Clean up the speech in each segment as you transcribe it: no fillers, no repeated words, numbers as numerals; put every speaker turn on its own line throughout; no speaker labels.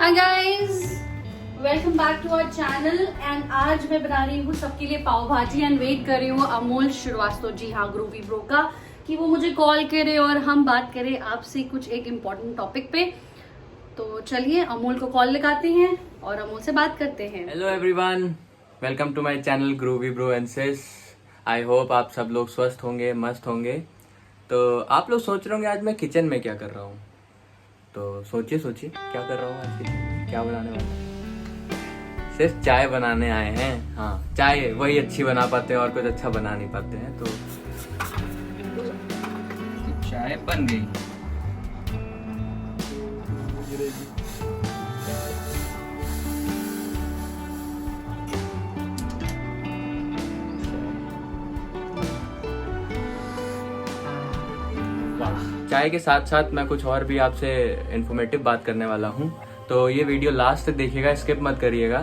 Hi guys, welcome back to our channel. And आज मैं बना रही हूँ सबके लिए पाव भाजी एंड वेट कर रही हूँ अमोल श्रीवास्तव जी, हाँ ग्रूवी ब्रो का, कि वो मुझे कॉल करे और हम बात करें आपसे कुछ एक इम्पोर्टेंट टॉपिक पे। तो चलिए अमोल को कॉल लगाते हैं और अमोल से बात करते हैं।
Hello everyone, welcome to my channel groovy bro and sis. I hope आप सब लोग स्वस्थ होंगे, मस्त होंगे। तो आप लोग सोच रहे होंगे आज मैं किचन में क्या कर रहा हूँ। तो सोचिए क्या कर रहा हूँ आज किचन में, क्या बनाने वाला हूँ। सिर्फ चाय बनाने आए हैं। हाँ, चाय वही अच्छी बना पाते हैं और कुछ अच्छा बना नहीं पाते हैं। तो चाय बन गई। चाय के साथ साथ मैं कुछ और भी आपसे इन्फॉर्मेटिव बात करने वाला हूँ। तो ये वीडियो लास्ट तक देखिएगा, स्किप मत करिएगा,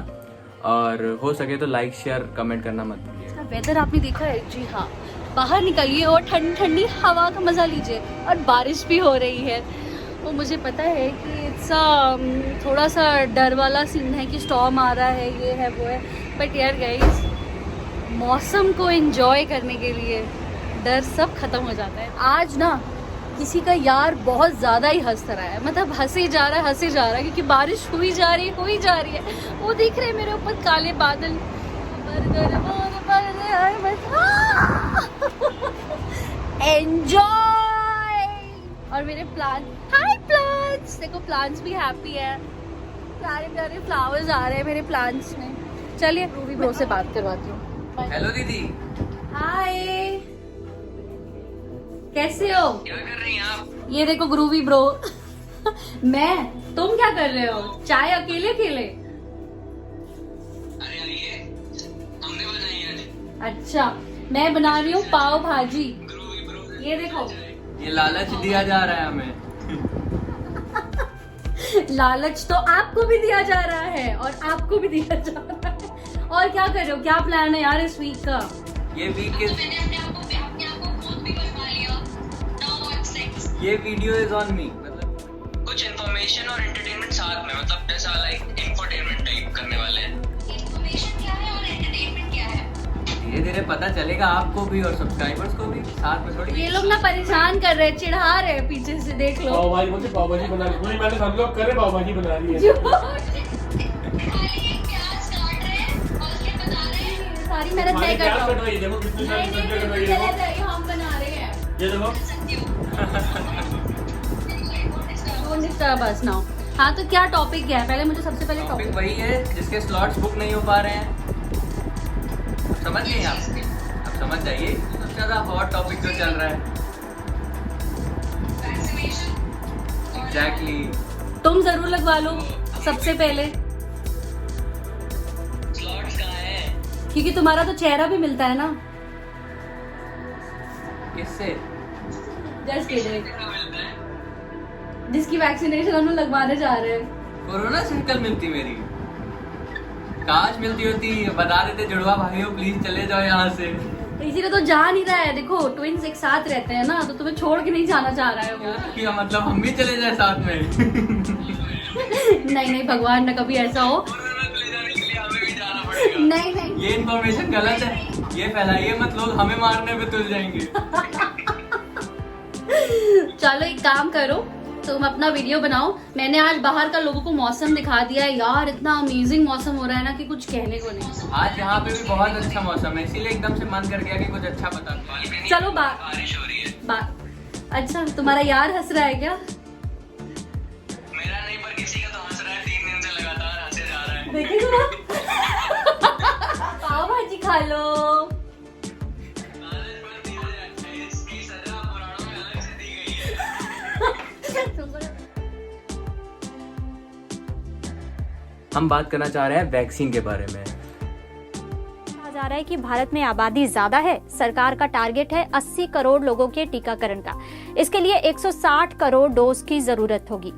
और हो सके तो लाइक शेयर कमेंट करना मत भूलिएगा।
वेदर आपने देखा है? जी हाँ, बाहर निकलिए और ठंडी ठंडी हवा का मजा लीजिए। और बारिश भी हो रही है। वो मुझे पता है कि इट्स थोड़ा सा डर वाला सीन है कि स्टॉर्म आ रहा है, ये है वो है, बट यार गाइस, मौसम को एंजॉय करने के लिए डर सब खत्म हो जाता है। आज ना किसी का यार बहुत ज़्यादा ही हंस रहा है, मतलब हंसे जा रहा है क्योंकि बारिश हुई जा रही है। वो दिख रहे मेरे ऊपर काले बादल। एंजॉय। और मेरे प्लांट, हाय प्लांट्स, देखो प्लांट्स भी हैप्पी है। प्यारे प्यारे फ्लावर्स आ रहे हैं मेरे प्लांट्स में। चलिए रूबी ब्रो से बात करवाती हूँ।
हेलो दीदी।
हाय, कैसे हो?
क्या कर रही हैं आप?
ये देखो ग्रूवी ब्रो। तुम क्या कर रहे हो? चाय अकेले अकेले?
अरे आइए, हमने बनाई है।
अच्छा, मैं बना रही हूँ पाव भाजी।
ग्रूवी ब्रो,
ये देखो,
ये लालच दिया जा रहा है हमें।
लालच तो आपको भी दिया जा रहा है और आपको भी दिया जा रहा है। और क्या कर रहे हो? क्या प्लान है यार इस वीक का?
ये वीक के ये वीडियो इज ऑन मी, मतलब कुछ इन्फॉर्मेशन और एंटरटेनमेंट साथ में, मतलब ऐसा लाइक इंफोटेनमेंट टाइप करने वाले हैं।
इन्फॉर्मेशन क्या है और एंटरटेनमेंट क्या है?
धीरे धीरे पता चलेगा आपको भी और सब्सक्राइबर्स को भी, साथ में थोड़ी।
ये लोग ना परेशान कर रहे हैं, चिढ़ा रहे हैं पीछे से, देख लो।
पाव भाजी बोलते, पाव भाजी बना रही है। मैंने हम लोग करे पाव भाजी बना रही है।
सारी मेहनत मैं कर रहा हूँ।
देखो कितनी सारी सब्जियां कट रही है।
हम बना रहे हैं।
ये देखो।
Don't disturb us now। हाँ, तो क्या टॉपिक क्या है? पहले मुझे सबसे पहले
टॉपिक
टॉपिक
वही है जिसके स्लॉट्स बुक नहीं हो पा रहे हैं। समझ गए आप? अब समझ जाइए, सबसे ज्यादा हॉट टॉपिक जो चल रहा है। एग्जैक्टली।
तुम जरूर लगवा लो सबसे पहले,
स्लॉट्स कहाँ है?
क्योंकि तुम्हारा तो चेहरा भी मिलता है ना।
किससे?
Just kidding. जिसकी वैक्सीनेशन हम लोग लगवाने जा रहे हैं।
कोरोना से निकल मिलती मेरी, काश मिलती होती। बता देते जुड़वा भाइयों प्लीज चले जाओ यहाँ से।
इसीलिए तो जा नहीं रहा है। देखो ट्विन्स एक साथ रहते हैं ना, तो तुम्हें छोड़ के नहीं जाना चाह रहा है वो।
क्या मतलब हम भी चले जाए साथ में?
नहीं भगवान ना कभी ऐसा हो।
कोरोना को ले जाने के लिए हमें भी जाना पड़ेगा।
नहीं
ये इन्फॉर्मेशन गलत है, ये फैलाइए मत, लोग हमें मारने पे तुल जाएंगे।
चलो एक काम करो, तुम अपना वीडियो बनाओ। मैंने आज बाहर का लोगों को मौसम दिखा दिया है यार, इतना अमेजिंग मौसम हो रहा है ना कि कुछ कहने को नहीं।
आज यहाँ पे भी बहुत अच्छा मौसम है, इसीलिए एकदम से मन कर गया कि कुछ अच्छा बता दो।
चलो
बारिश हो रही है।
अच्छा, तुम्हारा यार हंस रहा है क्या?
मेरा नहीं, पर किसी का तो हंस रहा है। 3 दिन से लगातार हंसे जा रहा है।
देखे पाव भाजी खा लो।
इसकी सजा पुराणों में अलग से दी गई है। हम बात करना चाह रहे हैं वैक्सीन के बारे में।
कहा जा रहा है कि भारत में आबादी ज्यादा है, सरकार का टारगेट है 80 करोड़ लोगों के टीकाकरण का। इसके लिए 160 करोड़ डोज की जरूरत होगी।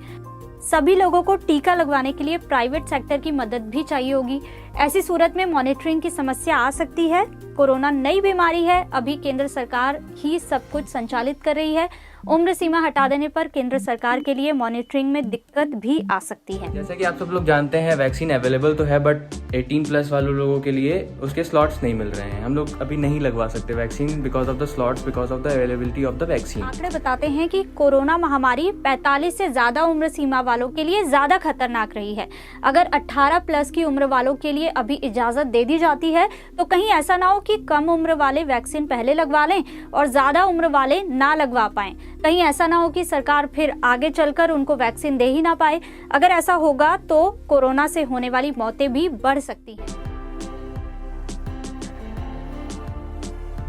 सभी लोगों को टीका लगवाने के लिए प्राइवेट सेक्टर की मदद भी चाहिए होगी। ऐसी सूरत में मॉनिटरिंग की समस्या आ सकती है। कोरोना नई बीमारी है, अभी केंद्र सरकार ही सब कुछ संचालित कर रही है उम्र सीमा हटा देने पर केंद्र सरकार के लिए मॉनिटरिंग में दिक्कत भी आ सकती है।
जैसे कि आप सब लोग जानते हैं वैक्सीन अवेलेबल तो है, बट 18+ वाले लोगों के लिए उसके स्लॉट्स नहीं मिल रहे हैं। हम लोग अभी नहीं लगवा सकते vaccine because of the slots, because of the availability of the vaccine.
आंकड़े बताते हैं कि कोरोना महामारी 45 से ज्यादा उम्र सीमा वालों के लिए ज्यादा खतरनाक रही है। अगर 18+ की उम्र वालों के लिए अभी इजाजत दे दी जाती है तो कहीं ऐसा ना हो कि कम उम्र वाले वैक्सीन पहले लगवा लें और ज्यादा उम्र वाले ना लगवा पाएं। कहीं ऐसा ना हो कि सरकार फिर आगे चलकर उनको वैक्सीन दे ही ना पाए। अगर ऐसा होगा तो कोरोना से होने वाली मौतें भी बढ़ सकती हैं।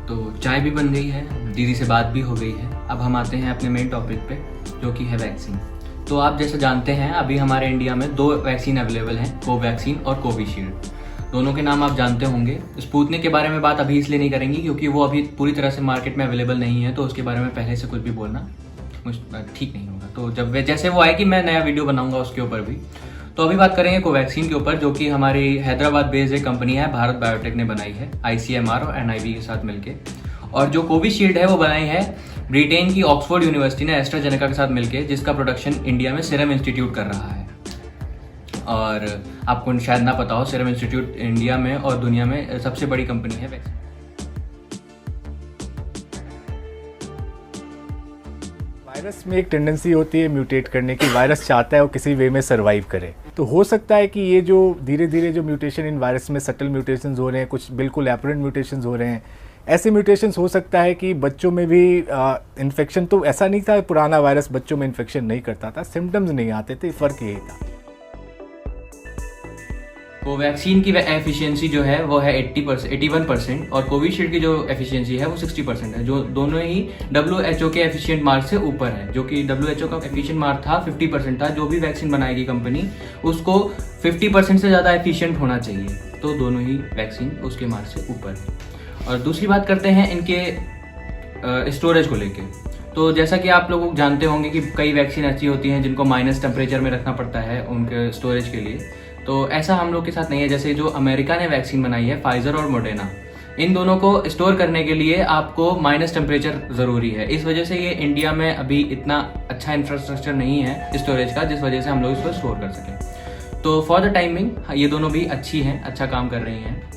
तो चाय भी बन गई है, दीदी से बात भी हो गई है। अब हम आते हैं अपने मेन टॉपिक पे, जो कि है वैक्सीन। तो आप जैसे जानते हैं अभी हमारे इंडिया में 2 वैक्सीन अवेलेबल हैं, कोवैक्सीन और कोविशील्ड। दोनों के नाम आप जानते होंगे। स्पुतनिक के बारे में बात अभी इसलिए नहीं करेंगे क्योंकि वो अभी पूरी तरह से मार्केट में अवेलेबल नहीं है, तो उसके बारे में पहले से कुछ भी बोलना ठीक नहीं होगा। तो जब जैसे वो आएगी मैं नया वीडियो बनाऊंगा उसके ऊपर भी। तो अभी बात करेंगे कोवैक्सीन के ऊपर, जो कि हमारी हैदराबाद बेस्ड एक कंपनी है, भारत बायोटेक ने बनाई है ICMR और NIB के साथ मिलके। और जो कोविशील्ड है वो बनाई है ब्रिटेन की ऑक्सफोर्ड यूनिवर्सिटी ने एस्ट्राजेनेका के साथ मिलके, जिसका प्रोडक्शन इंडिया में सीरम इंस्टीट्यूट कर रहा है। और आपको शायद ना पता हो, सीरम इंस्टीट्यूट इंडिया में और दुनिया में सबसे बड़ी कंपनी है वैक्सीन।
वायरस में एक टेंडेंसी होती है म्यूटेट करने की। वायरस चाहता है वो किसी वे में सर्वाइव करे। तो हो सकता है कि ये जो धीरे धीरे जो म्यूटेशन इन वायरस में सटल म्यूटेशंस हो रहे हैं, कुछ बिल्कुल एपरेंट म्यूटेशंस हो रहे हैं, ऐसे म्यूटेशंस हो सकता है कि बच्चों में भी इन्फेक्शन, तो ऐसा नहीं था पुराना वायरस बच्चों में इन्फेक्शन नहीं करता था, सिम्टम्स नहीं आते थे, फ़र्क यही था।
कोवैक्सीन की एफिशिएंसी जो है वो है 81% और कोविशील्ड की जो एफिशिएंसी है वो 60% है, जो दोनों ही WHO के एफिशिएंट मार्क से ऊपर है। जो कि WHO का एफिशिएंट मार्क था 50% था। जो भी वैक्सीन बनाएगी कंपनी उसको 50% से ज़्यादा एफिशिएंट होना चाहिए, तो दोनों ही वैक्सीन उसके मार्क से ऊपर है। और दूसरी बात करते हैं इनके स्टोरेज को लेके। तो जैसा कि आप लोग जानते होंगे कि कई वैक्सीन ऐसी होती हैं जिनको माइनस टेम्परेचर में रखना पड़ता है उनके स्टोरेज के लिए, तो ऐसा हम लोग के साथ नहीं है। जैसे जो अमेरिका ने वैक्सीन बनाई है, फाइजर और मोडेना, इन दोनों को स्टोर करने के लिए आपको माइनस टेम्परेचर ज़रूरी है। इस वजह से ये इंडिया में अभी इतना अच्छा इंफ्रास्ट्रक्चर नहीं है स्टोरेज का, जिस वजह से हम लोग इसको स्टोर कर सकें। तो फॉर द टाइमिंग ये दोनों भी अच्छी हैं, अच्छा काम कर रही हैं।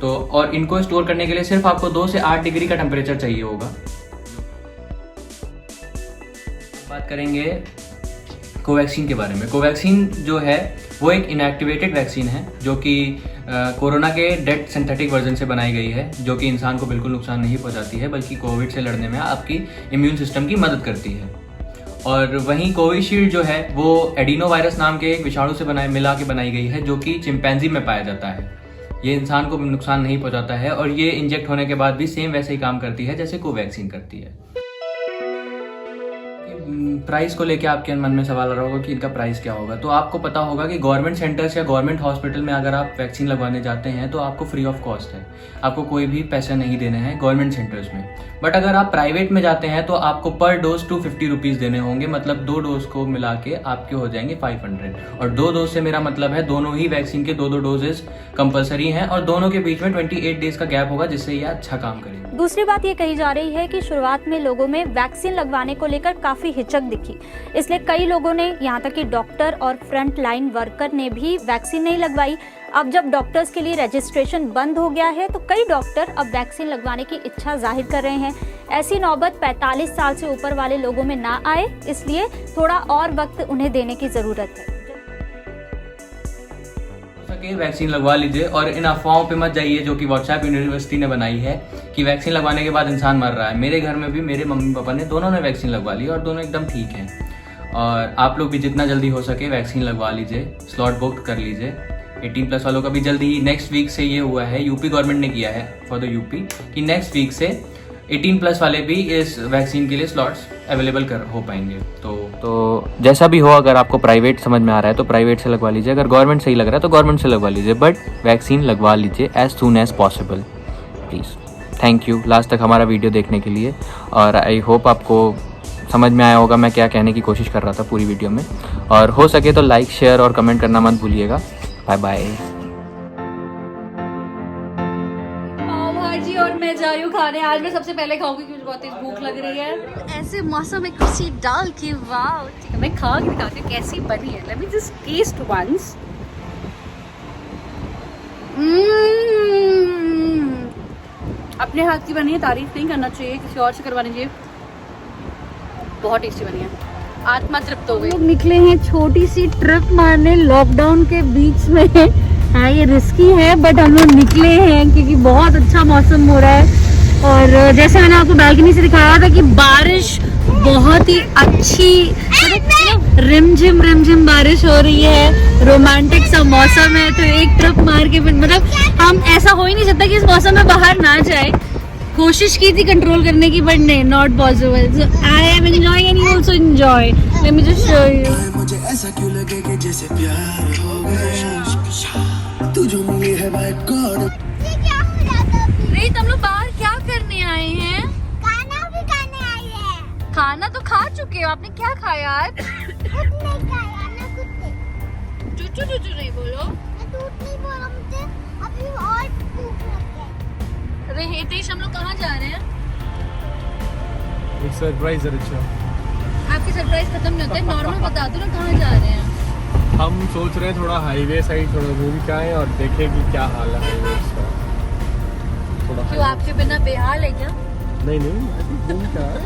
तो और इनको स्टोर करने के लिए सिर्फ आपको 2 से 8 डिग्री का टेम्परेचर चाहिए होगा। बात करेंगे कोवैक्सीन के बारे में। कोवैक्सीन जो है वो एक इनएक्टिवेटेड वैक्सीन है, जो कि कोरोना के डेड सिंथेटिक वर्जन से बनाई गई है, जो कि इंसान को बिल्कुल नुकसान नहीं पहुंचाती है, बल्कि कोविड से लड़ने में आपकी इम्यून सिस्टम की मदद करती है। और वहीं कोविशील्ड जो है वो एडिनो वायरस नाम के एक विषाणु से मिला के बनाई गई है, जो कि चिंपैंजी में पाया जाता है। ये इंसान को नुकसान नहीं पहुंचाता है और ये इंजेक्ट होने के बाद भी सेम वैसे ही काम करती है जैसे कोवैक्सीन करती है। प्राइस को लेके आपके मन में सवाल आ रहा होगा कि इनका प्राइस क्या होगा। तो आपको पता होगा कि गवर्नमेंट सेंटर्स या गवर्नमेंट हॉस्पिटल में अगर आप वैक्सीन लगवाने जाते हैं तो आपको फ्री ऑफ कॉस्ट है, आपको कोई भी पैसे नहीं देने हैं गवर्नमेंट सेंटर्स में। बट अगर आप प्राइवेट में जाते हैं तो आपको पर डोज 250 रुपीज़ देने होंगे, मतलब 2 डोज को मिला के आपके हो जाएंगे 500। और 2 डोज से मेरा मतलब है दोनों ही वैक्सीन के 2 डोजेस कंपलसरी हैं और दोनों के बीच में 28 डेज का गैप होगा, जिससे ये अच्छा काम करेगा।
दूसरी बात ये कही जा रही है कि शुरुआत में लोगों में वैक्सीन लगवाने को लेकर काफी हिचक दिखी, इसलिए कई लोगों ने, यहाँ तक कि डॉक्टर और फ्रंट लाइन वर्कर ने भी वैक्सीन नहीं लगवाई। अब जब डॉक्टर्स के लिए रजिस्ट्रेशन बंद हो गया है तो कई डॉक्टर अब वैक्सीन लगवाने की इच्छा जाहिर कर रहे हैं। ऐसी नौबत 45 साल से ऊपर वाले लोगों में ना आए, इसलिए थोड़ा और वक्त उन्हें देने की जरूरत है।
वैक्सीन लगवा लीजिए और इन अफवाहों पे मत जाइए जो कि व्हाट्सएप यूनिवर्सिटी ने बनाई है कि वैक्सीन लगवाने के बाद इंसान मर रहा है। मेरे घर में भी मेरे मम्मी पापा ने दोनों ने वैक्सीन लगवा ली और दोनों एकदम ठीक हैं। और आप लोग भी जितना जल्दी हो सके वैक्सीन लगवा लीजिए, स्लॉट बुक कर लीजिए। 18+ वालों का भी जल्दी ही नेक्स्ट वीक से ये हुआ है, यूपी गवर्नमेंट ने किया है फॉर द यूपी कि नेक्स्ट वीक से 18+ वाले भी इस वैक्सीन के लिए स्लॉट्स अवेलेबल हो पाएंगे। तो जैसा भी हो, अगर आपको प्राइवेट समझ में आ रहा है तो प्राइवेट से लगवा लीजिए, अगर गवर्नमेंट सही लग रहा है तो गवर्नमेंट से लगवा लीजिए, बट वैक्सीन लगवा लीजिए as soon as possible please. Thank you last तक हमारा वीडियो देखने के लिए, और आई होप आपको समझ में आया होगा मैं क्या कहने की कोशिश कर रहा था पूरी वीडियो में। और हो सके तो लाइक, शेयर और कमेंट करना मत भूलिएगा। Bye bye.
पाव भाजी और मैं जा रही हूँ हूँ खाने। आज मैं सबसे पहले खाऊंगी क्योंकि मुझे बहुत तेज भूख लग रही है। ऐसे मौसम में कुर्सी डाल के वाह, ठीक है मैं खा के दिखाती हूँ कैसी बनी है। Let me just taste once. अपने हाथ की बनी है, तारीफ नहीं करना चाहिए, किसी और से करवानी चाहिए। बहुत टेस्टी बनी है, आत्मा तृप्त हो गई। लोग निकले हैं छोटी सी ट्रिप मारने लॉकडाउन के बीच में। हाँ ये रिस्की है बट हम लोग निकले हैं क्योंकि बहुत अच्छा मौसम हो रहा है। और जैसे मैंने आपको बालकनी से दिखाया था कि बारिश बहुत ही अच्छी, मतलब रिमझिम बारिश हो रही है, रोमांटिक सा मौसम है। तो एक ट्रिप मार के मतलब हम ऐसा हो ही नहीं सकता कि इस मौसम में बाहर ना जाए। कोशिश की थी कंट्रोल करने की बट नहीं, not possible. So I am enjoying and you also enjoy. Late me just show you.
मुझे ऐसा क्यों लगे कि जैसे प्यार हो गया, तू जो मिली है बाय गॉड।
नहीं तुम लोग बाहर क्या करने आए हैं?
खाना भी खाने आई है।
खाना तो खा चुके हो, आपने क्या खाया आज?
कुछ नहीं खाया ना, कुछ
चूचू नहीं बोलो।
मैं दूध नहीं बोला, मुझे अभी और भूख लग गई।
अरे हितेश हम लोग कहाँ जा रहे हैं?
एक सरप्राइज है रिचा।
आपकी सरप्राइज खत्म नहीं होता है, नॉर्मल बता दो ना कहाँ जा रहे हैं।
हम सोच रहे हैं थोड़ा हाईवे साइड थोड़ा घूम के आए और देखें कि क्या हाल है हाईवे का। थोड़ा
क्यों आपके बिना बेहाल है क्या?
नहीं घूम के आए।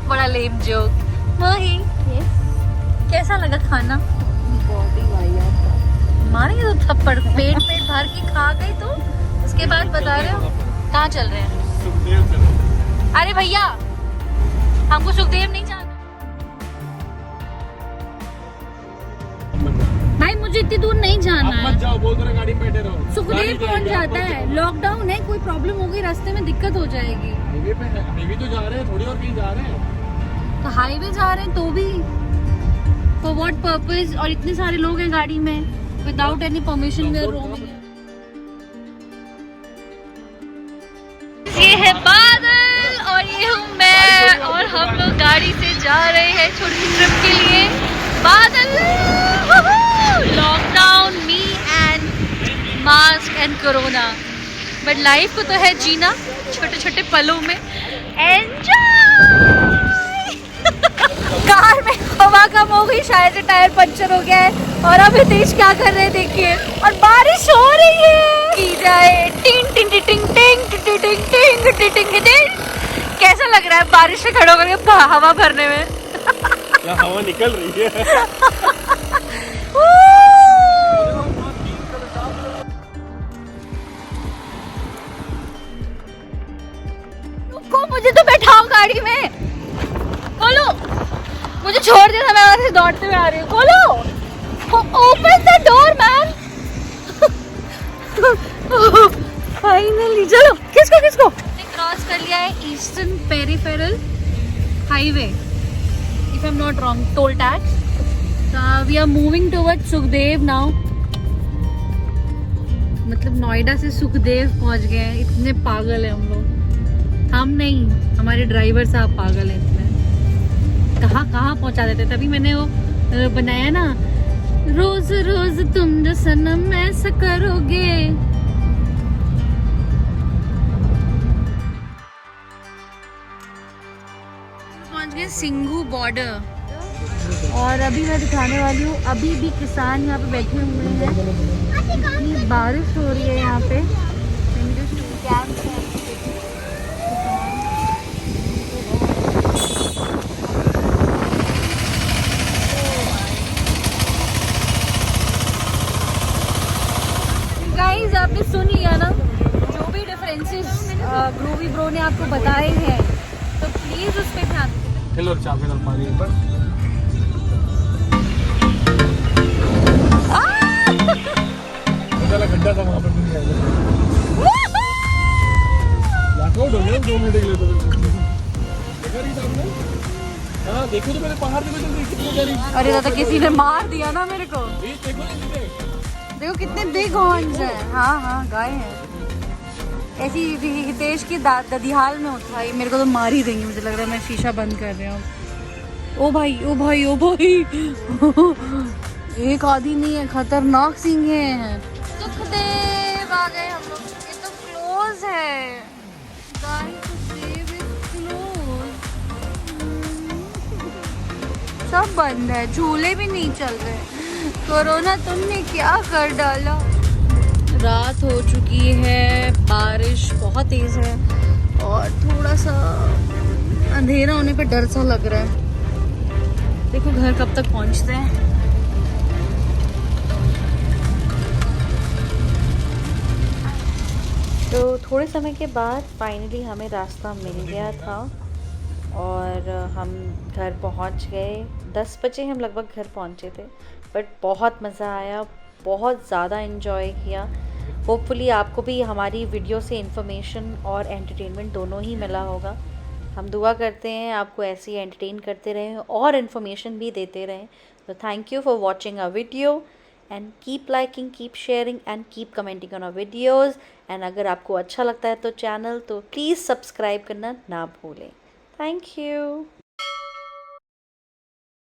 बड़ा लेम जोक। वही कैसा लगा खाना? मारेंगे तो थप्पड़, पेट भर के खा गई तो उसके बाद बता रहे हो कहाँ चल रहे हैं? अरे भैया हमको सुखदेव नहीं जाना भाई, मुझे इतनी दूर नहीं जाना है।
मत जाओ, बोल दो ना गाड़ी में बैठे रहो।
सुखदेव कौन जाता है? लॉकडाउन है, कोई प्रॉब्लम होगी रास्ते में दिक्कत हो जाएगी।
हाईवे पे है, हाईवे तो जा रहे हैं, थोड़ी और कहीं जा रहे हैं।
तो हाईवे जा रहे हैं तो भी फॉर व्हाट पर्पस? और इतने सारे लोग हैं गाड़ी में, without any permission we are roaming. ये है बादल और ये हूँ मैं, और हम लोग गाड़ी से जा रहे हैं छोटी ट्रिप के लिए। बादल, lockdown, me and mask and corona, but life को तो है जीना छोटे छोटे पलों में। एंजॉय। कार में हवा कम हो गई, शायद से टायर पंचर हो गया है। और अब हितेश क्या कर रहे हैं देखिए, और बारिश हो रही है की जाए। टिंग टिंग टिंग टिंग टिंग टिंग टिंग टिंग टिंग टिंग। कैसा लग रहा है बारिश से खड़े होकर हवा भरने में?
हवा निकल रही है।
रुको, मुझे तो बैठाओ गाड़ी में। खोलो, मुझे छोड़ दिया था, मैं वहां से दौड़ते हुए आ रही हूँ। खोलो, open the door man. Finally चलो। किसको किसको क्रॉस कर लिया है eastern peripheral highway, if I am not wrong, toll tax. We are moving towards Sukhdev now. मतलब नोएडा से सुखदेव पहुंच गए हैं। इतने पागल है हम लोग। हम नहीं, हमारे ड्राइवर साहब पागल है इतने। कहाँ पहुंचा देते। तभी मैंने वो बनाया ना, रोज रोज तुम जो सनम ऐसा करोगे। पहुंच गए सिंगू बॉर्डर, और अभी मैं दिखाने वाली हूँ। अभी भी किसान यहाँ पे बैठे हुए हैं, इतनी बारिश हो रही है यहाँ पे। गाइस आपने सुन लिया ना जो भी डिफरेंसेस ग्रूवी ब्रो ने आपको बताए हैं, तो प्लीज उस पर ध्यान दीजिए।
हिल और चापे और पानी पर गड्ढा था वहाँ पर नहीं आएगा। लॉकआउट हो गया 2 मिनट के लिए तो। देखा नहीं था आपने? हाँ देखो तो मेरे पहाड़ देखो जल्दी कितनी गहरी।
अरे दादा किसी ने मार दिया ना मेरे को।
ये देखो जल्दी
देखो कितने बिग हॉर्न्स हैं। हाँ गाय हैं। ऐसी हितेश की ददिहाल में होता है। मेरे को तो मार ही देंगे, मुझे लग रहा है। मैं शीशा बंद कर रही हूँ। ओ भाई ओ भाई ओ भाई। एक आदि नहीं है, खतरनाक सिंह हैं। सुखदेव आ गए हम लोग। ये तो क्लोज है। Trying to save his clothes. सब बंद है, झूले भी नहीं चल रहे। कोरोना तुमने क्या कर डाला। रात हो चुकी है, बारिश बहुत तेज है और थोड़ा सा अंधेरा होने पे डर सा लग रहा है। देखो घर कब तक पहुंचते हैं। तो थोड़े समय के बाद फाइनली हमें रास्ता मिल गया था और हम घर पहुंच गए। 10 बजे हम लगभग घर पहुंचे थे, बट बहुत मज़ा आया, बहुत ज़्यादा इन्जॉय किया। होपफुली आपको भी हमारी वीडियो से इन्फॉर्मेशन और एंटरटेनमेंट दोनों ही मिला होगा। हम दुआ करते हैं आपको ऐसे ही एंटरटेन करते रहें और इन्फॉर्मेशन भी देते रहें। तो thank you for watching our video and keep liking, keep sharing and keep commenting on our videos. And अगर आपको अच्छा लगता है तो चैनल तो प्लीज़ सब्सक्राइब करना ना भूलें। Thank you.